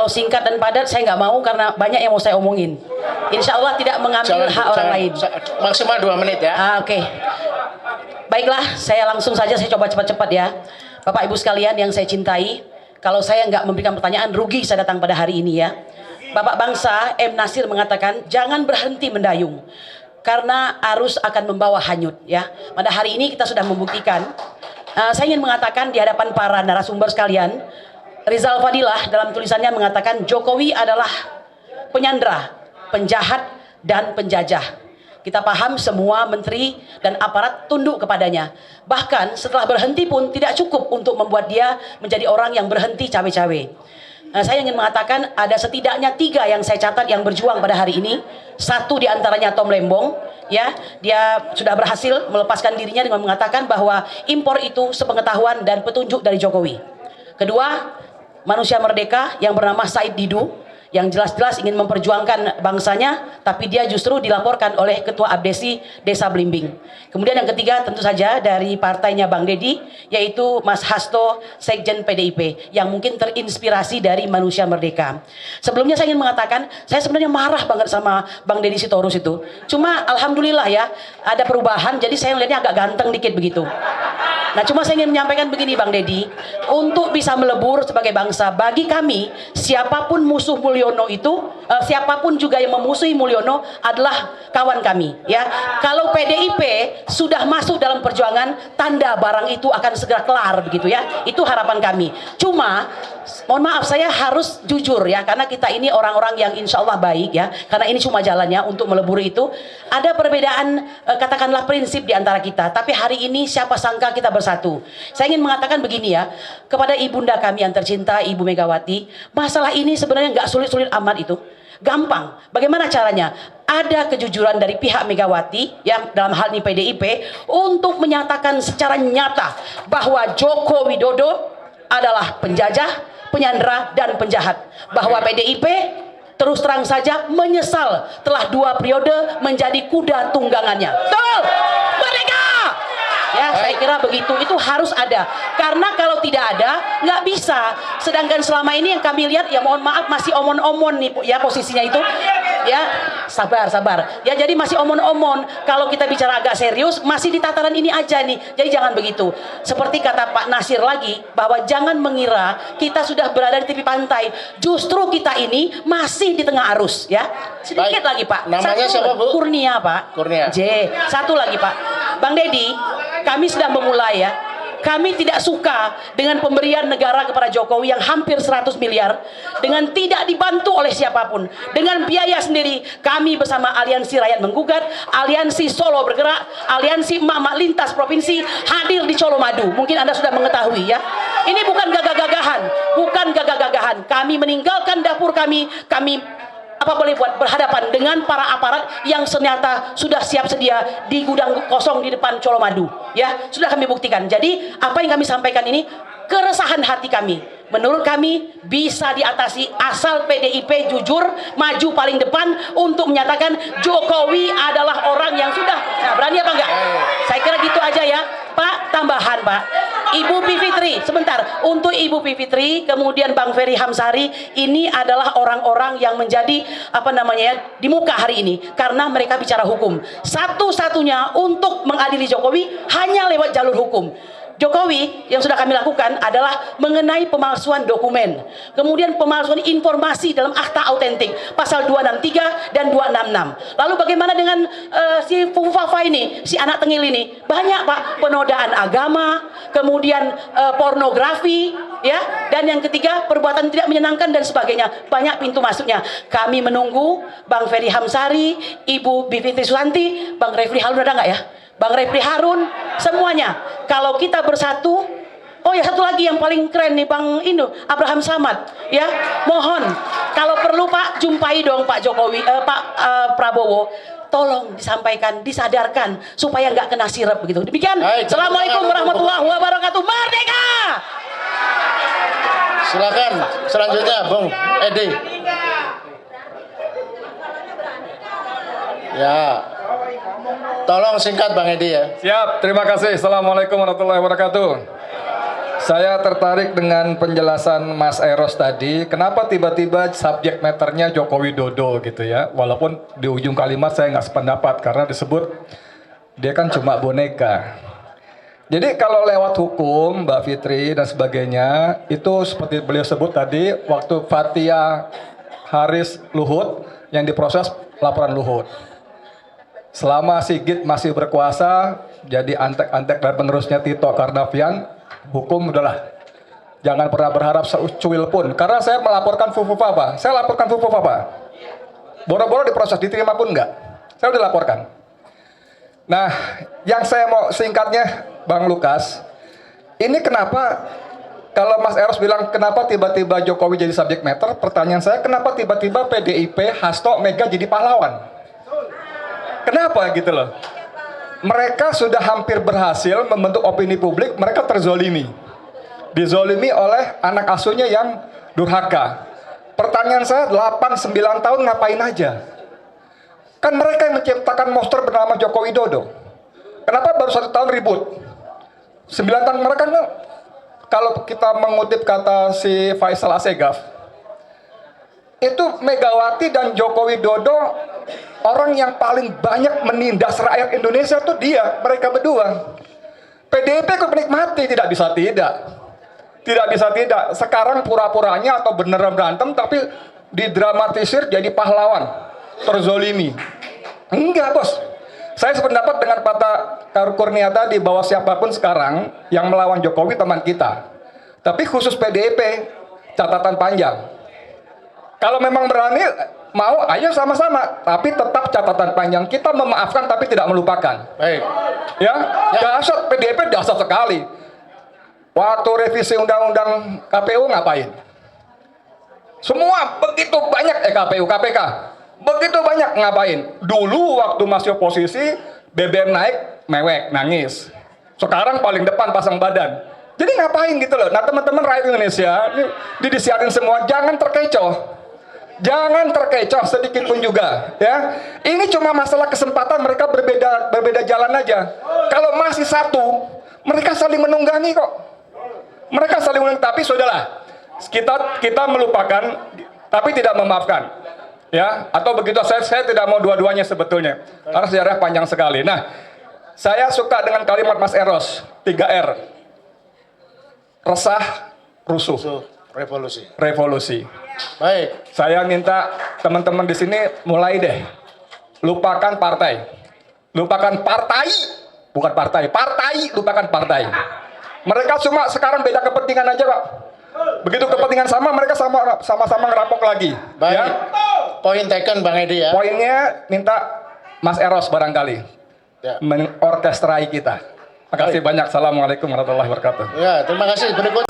Kalau singkat dan padat saya nggak mau karena banyak yang mau saya omongin. Insya Allah tidak mengambil hak orang lain. Maksimal 2 menit ya. Oke. Baiklah, saya langsung saja, saya coba cepat-cepat ya. Bapak Ibu sekalian yang saya cintai, kalau saya nggak memberikan pertanyaan, rugi saya datang pada hari ini ya. Bapak bangsa M. Nasir mengatakan, jangan berhenti mendayung, karena arus akan membawa hanyut ya. Pada hari ini kita sudah membuktikan. Saya ingin mengatakan di hadapan para narasumber sekalian, Rizal Fadilah dalam tulisannya mengatakan Jokowi adalah penyandra, penjahat, dan penjajah. Kita paham semua menteri dan aparat tunduk kepadanya. Bahkan setelah berhenti pun tidak cukup untuk membuat dia menjadi orang yang berhenti cawe-cawe. Saya ingin mengatakan ada setidaknya 3 yang saya catat yang berjuang pada hari ini. Satu diantaranya Tom Lembong, ya, dia sudah berhasil melepaskan dirinya dengan mengatakan bahwa impor itu sepengetahuan dan petunjuk dari Jokowi. Kedua, manusia merdeka yang bernama Said Didu, yang jelas-jelas ingin memperjuangkan bangsanya, tapi dia justru dilaporkan oleh Ketua Abdesi Desa Blimbing. Kemudian yang ketiga tentu saja dari partainya Bang Deddy, yaitu Mas Hasto, Sekjen PDIP, yang mungkin terinspirasi dari manusia merdeka. Sebelumnya saya ingin mengatakan, saya sebenarnya marah banget sama Bang Deddy Sitorus itu. Cuma alhamdulillah ya, ada perubahan, jadi saya melihatnya agak ganteng dikit begitu. Nah, cuma saya ingin menyampaikan begini Bang Deddy, untuk bisa melebur sebagai bangsa, bagi kami siapapun musuh Mulyono itu, siapapun juga yang memusuhi Mulyono adalah kawan kami ya. Kalau PDIP sudah masuk dalam perjuangan, tanda barang itu akan segera kelar begitu ya. Itu harapan kami. Cuma mohon maaf, saya harus jujur ya, karena kita ini orang-orang yang insya Allah baik ya, karena ini cuma jalannya untuk melebur itu. Ada perbedaan katakanlah prinsip di antara kita, tapi hari ini siapa sangka kita bersatu. Saya ingin mengatakan begini ya, kepada ibunda kami yang tercinta, Ibu Megawati, masalah ini sebenarnya nggak sulit-sulit amat itu. Gampang. Bagaimana caranya? Ada kejujuran dari pihak Megawati yang dalam hal ini PDIP untuk menyatakan secara nyata bahwa Joko Widodo adalah penjajah, penyandera, dan penjahat. Bahwa PDIP terus terang saja menyesal telah 2 periode menjadi kuda tunggangannya. Betul! Merdeka! Ya, saya kira begitu. Itu harus ada. Karena kalau tidak ada, nggak bisa. Sedangkan selama ini yang kami lihat, ya mohon maaf, masih omon-omon nih ya posisinya itu. Ya, sabar. Ya, jadi masih omon-omon. Kalau kita bicara agak serius, masih di tataran ini aja nih. Jadi jangan begitu. Seperti kata Pak Nasir lagi, bahwa jangan mengira kita sudah berada di tepi pantai. Justru kita ini masih di tengah arus. Ya, sedikit Baik. lagi Pak. Namanya siapa Bu? Kurnia Pak. Kurnia. J. Satu lagi Pak. Bang Deddy, kami sudah memulai ya. Kami tidak suka dengan pemberian negara kepada Jokowi yang hampir 100 miliar dengan tidak dibantu oleh siapapun. Dengan biaya sendiri, kami bersama Aliansi Rakyat Menggugat, Aliansi Solo Bergerak, Aliansi Emak-Emak Lintas Provinsi hadir di Colomadu. Mungkin Anda sudah mengetahui ya. Ini bukan gagah-gagahan, bukan gagah-gagahan. Kami meninggalkan dapur kami apa boleh buat berhadapan dengan para aparat yang ternyata sudah siap sedia di gudang kosong di depan Colomadu ya, sudah kami buktikan. Jadi apa yang kami sampaikan ini keresahan hati kami, menurut kami bisa diatasi asal PDIP jujur maju paling depan untuk menyatakan Jokowi adalah orang yang sudah, nah berani apa enggak? Saya kira gitu aja ya Pak. Tambahan Pak, Ibu Bivitri, sebentar, untuk Ibu Bivitri, kemudian Bang Ferry Hamsari, ini adalah orang-orang yang menjadi apa namanya ya, di muka hari ini karena mereka bicara hukum. Satu-satunya untuk mengadili Jokowi hanya lewat jalur hukum. Jokowi yang sudah kami lakukan adalah mengenai pemalsuan dokumen, kemudian pemalsuan informasi dalam akta autentik pasal 263 dan 266. Lalu bagaimana dengan si Fufafa ini, si anak tengil ini? Banyak Pak, penodaan agama, kemudian pornografi ya, dan yang ketiga perbuatan tidak menyenangkan dan sebagainya. Banyak pintu masuknya. Kami menunggu Bang Ferry Hamsari, Ibu Bivitri Susanti, Bang Refli Harun, ada nggak ya? Bang Refli Harun, semuanya. Kalau kita bersatu, oh ya satu lagi yang paling keren nih Bang Abraham Samad, ya mohon kalau perlu Pak jumpai dong Pak Jokowi, Pak Prabowo. Tolong disampaikan, disadarkan supaya nggak kena sirep begitu. Demikian. Assalamualaikum warahmatullahi wabarakatuh. Merdeka! Silakan selanjutnya Bung Edi. Ya. Tolong singkat Bang Edi ya. Siap, terima kasih. Assalamualaikum warahmatullahi wabarakatuh. Saya tertarik dengan penjelasan Mas Eros tadi. Kenapa tiba-tiba subjek matternya Joko Widodo gitu ya? Walaupun di ujung kalimat saya nggak sependapat karena disebut dia kan cuma boneka. Jadi kalau lewat hukum, Mbak Fitri dan sebagainya, itu seperti beliau sebut tadi, waktu Fathia Haris Luhut yang diproses laporan Luhut. Selama Sigit masih berkuasa, jadi antek-antek dan penerusnya Tito Karnavian, hukum udahlah. Jangan pernah berharap secuil pun. Karena saya melaporkan Fufufa, Pak. Saya laporkan Fufufa, Pak. Boro-boro diproses, diterima pun enggak. Saya udah laporkan. Nah, yang saya mau singkatnya, Bang Lukas, ini kenapa kalau Mas Eros bilang kenapa tiba-tiba Jokowi jadi subject matter, pertanyaan saya kenapa tiba-tiba PDIP, Hasto, Mega jadi pahlawan? Kenapa gitu loh? Mereka sudah hampir berhasil membentuk opini publik, mereka terzolimi. Dizolimi oleh anak asuhnya yang durhaka. Pertanyaan saya, 8-9 tahun ngapain aja? Kan mereka yang menciptakan monster bernama Joko Widodo. Kenapa baru 1 tahun ribut? 9 tahun mereka, kalau kita mengutip kata si Faisal Assegaf, itu Megawati dan Joko Widodo orang yang paling banyak menindas rakyat Indonesia tuh dia, mereka berdua. PDIP kok menikmati, tidak bisa tidak. Tidak bisa tidak. Sekarang pura-puranya atau beneran berantem tapi didramatisir jadi pahlawan, terzolimi. Enggak, Bos. Saya sependapat dengan Pak Kurnia tadi bahwa siapapun sekarang yang melawan Jokowi teman kita. Tapi khusus PDIP, catatan panjang. Kalau memang berani, mau ayo sama-sama. Tapi tetap catatan panjang. Kita memaafkan tapi tidak melupakan. Baik. Ya, dasar PDIP dasar sekali. Waktu revisi undang-undang KPU ngapain? Semua begitu banyak KPU, KPK. Begitu banyak ngapain? Dulu waktu masih oposisi, BBM naik, mewek, nangis. Sekarang paling depan pasang badan. Jadi ngapain gitu loh? Nah teman-teman rakyat Indonesia, ini disiarin semua, jangan terkecoh. Jangan terkecoh sedikit pun juga, ya. Ini cuma masalah kesempatan, mereka berbeda jalan aja. Kalau masih satu, mereka saling menunggangi kok. Mereka saling menunggangi, tapi sudahlah. Kita melupakan, tapi tidak memaafkan. Ya, atau begitu saya tidak mau dua-duanya sebetulnya. Karena sejarah panjang sekali. Nah, saya suka dengan kalimat Mas Eros, 3R. Resah, rusuh. Revolusi. Revolusi. Baik. Saya minta teman-teman di sini mulai deh. Lupakan partai. Lupakan partai, bukan partai. Partai, lupakan partai. Mereka cuma sekarang beda kepentingan aja, Pak. Begitu kepentingan sama, mereka sama-sama ngerampok lagi. Baik. Ya? Poin taken Bang Edi ya. Poinnya minta Mas Eros barangkali Ya. mengorkestrai kita. Terima kasih banyak. Assalamualaikum warahmatullahi wabarakatuh. Ya, terima kasih. Berikut.